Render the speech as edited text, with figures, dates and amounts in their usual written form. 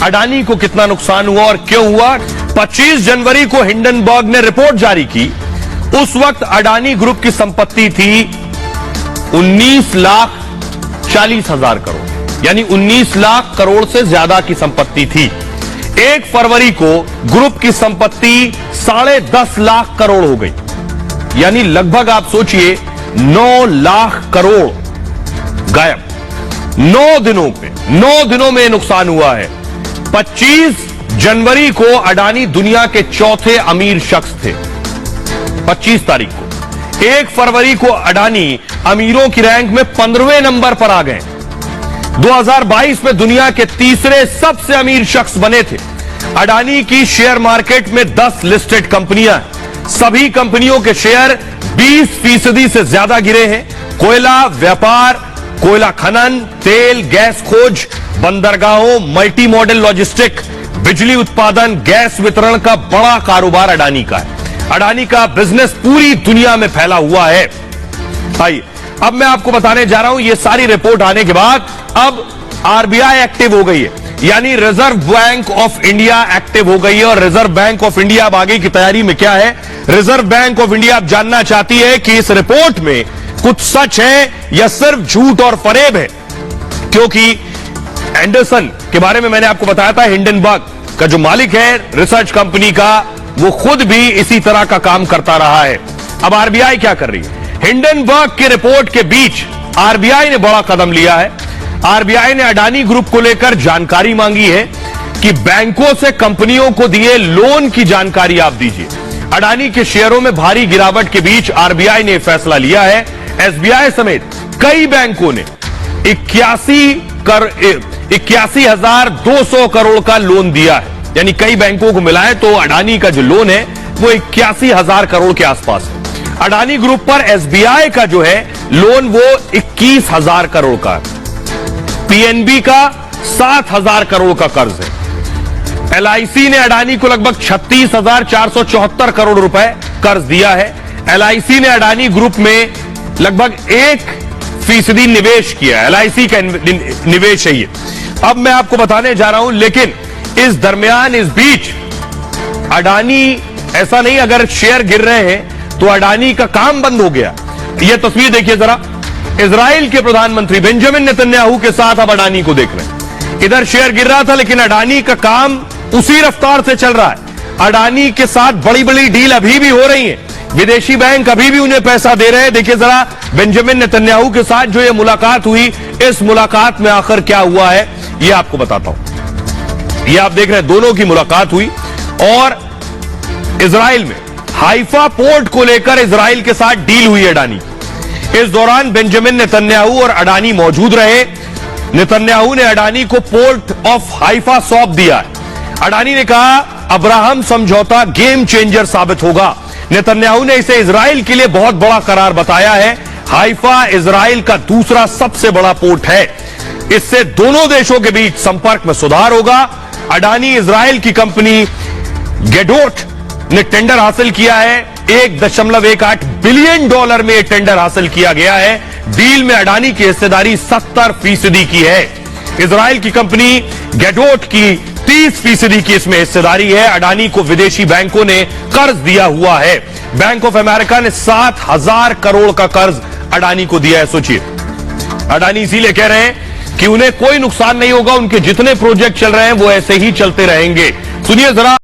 अडानी को कितना नुकसान हुआ और क्यों हुआ। 25 जनवरी को हिंडनबर्ग ने रिपोर्ट जारी की। उस वक्त अडानी ग्रुप की संपत्ति थी 19,40,000 करोड़, यानी 19 लाख करोड़ से ज्यादा की संपत्ति थी। 1 फरवरी को ग्रुप की संपत्ति 10.5 लाख करोड़ हो गई, यानी लगभग आप सोचिए 9 लाख करोड़ गायब। 9 दिनों में नुकसान हुआ है। 25 जनवरी को अडानी दुनिया के चौथे अमीर शख्स थे, 25 तारीख को। 1 फरवरी को अडानी अमीरों की रैंक में 15वें नंबर पर आ गए। 2022 में दुनिया के तीसरे सबसे अमीर शख्स बने थे। अडानी की शेयर मार्केट में 10 लिस्टेड कंपनियां हैं। सभी कंपनियों के शेयर 20% से ज्यादा गिरे हैं। कोयला व्यापार, कोयला खनन, तेल गैस खोज, बंदरगाहों, मल्टी मॉडल लॉजिस्टिक, बिजली उत्पादन, गैस वितरण का बड़ा कारोबार अडानी का है। अडानी का बिजनेस पूरी दुनिया में फैला हुआ है। आइए अब मैं आपको बताने जा रहा हूं, ये सारी रिपोर्ट आने के बाद अब आरबीआई एक्टिव हो गई है, यानी reserve bank of India active हो गई है। और रिजर्व बैंक ऑफ इंडिया अब आगे की तैयारी में क्या है। रिजर्व बैंक ऑफ इंडिया अब जानना चाहती है कि इस रिपोर्ट में कुछ सच है या सिर्फ झूठ और फरेब है, क्योंकि एंडरसन के बारे में मैंने आपको बताया था, हिंडनबर्ग का जो मालिक है रिसर्च कंपनी का, वो खुद भी इसी तरह का काम करता रहा है। अब आरबीआई क्या कर रही है। हिंडनबर्ग की रिपोर्ट के बीच आरबीआई ने बड़ा कदम लिया है। आरबीआई ने अडानी ग्रुप को लेकर जानकारी मांगी है कि बैंकों से कंपनियों को दिए लोन की जानकारी आप दीजिए। अडानी के शेयरों में भारी गिरावट के बीच आरबीआई ने फैसला लिया है। एसबीआई समेत कई बैंकों ने 81,200 करोड़ का लोन दिया है, यानी कई बैंकों को मिला है। तो अडानी का जो लोन है वो 81,000 करोड़ के आसपास है। अडानी ग्रुप पर एसबीआई का जो है लोन वो 21,000 करोड़ का है। पीएनबी का 7,000 करोड़ का कर्ज है। एलआईसी ने अडानी को लगभग 36,474 करोड़ रुपए कर्ज दिया है। एलआईसी ने अडानी ग्रुप में लगभग 1% निवेश किया है। एलआईसी का निवेश है ये। अब मैं आपको बताने जा रहा हूं, लेकिन इस दरमियान इस बीच अडानी, ऐसा नहीं अगर शेयर गिर रहे हैं तो अडानी का काम बंद हो गया। यह तस्वीर देखिए जरा, इजराइल के प्रधानमंत्री बेंजामिन नेतन्याहू के साथ अब अडानी को देख रहे हैं। इधर शेयर गिर रहा था, लेकिन अडानी का काम उसी रफ्तार से चल रहा है। अडानी के साथ बड़ी बड़ी डील अभी भी हो रही है। विदेशी बैंक अभी भी उन्हें पैसा दे रहे हैं। देखिए जरा बेंजामिन नेतन्याहू के साथ जो ये मुलाकात हुई, इस मुलाकात में आखिर क्या हुआ है ये आपको बताता हूं। ये आप देख रहे हैं, दोनों की मुलाकात हुई और इजराइल में हाइफा पोर्ट को लेकर इजराइल के साथ डील हुई अडानी। इस दौरान बेंजामिन नेतन्याहू और अडानी मौजूद रहे। नेतन्याहू ने अडानी को पोर्ट ऑफ हाइफा सौंप दिया है। अडानी ने कहा अब्राहम समझौता गेम चेंजर साबित होगा। नेतन्याहू ने इसे इजराइल के लिए बहुत बड़ा करार बताया है। हाइफा इजराइल का दूसरा सबसे बड़ा पोर्ट है। इससे दोनों देशों के बीच संपर्क में सुधार होगा। अडानी इजराइल की कंपनी गेडोट ने टेंडर हासिल किया है। $1.18 बिलियन में टेंडर हासिल किया गया है। डील में अडानी की हिस्सेदारी 70% की है। इजराइल की कंपनी गेडोट की 30% की इसमें हिस्सेदारी है। अडानी को विदेशी बैंकों ने कर्ज दिया हुआ है। बैंक ऑफ अमेरिका ने 7,000 करोड़ का कर्ज अडानी को दिया है। सोचिए, अडानी इसीलिए कह रहे हैं कि उन्हें कोई नुकसान नहीं होगा, उनके जितने प्रोजेक्ट चल रहे हैं वो ऐसे ही चलते रहेंगे। सुनिए जरा।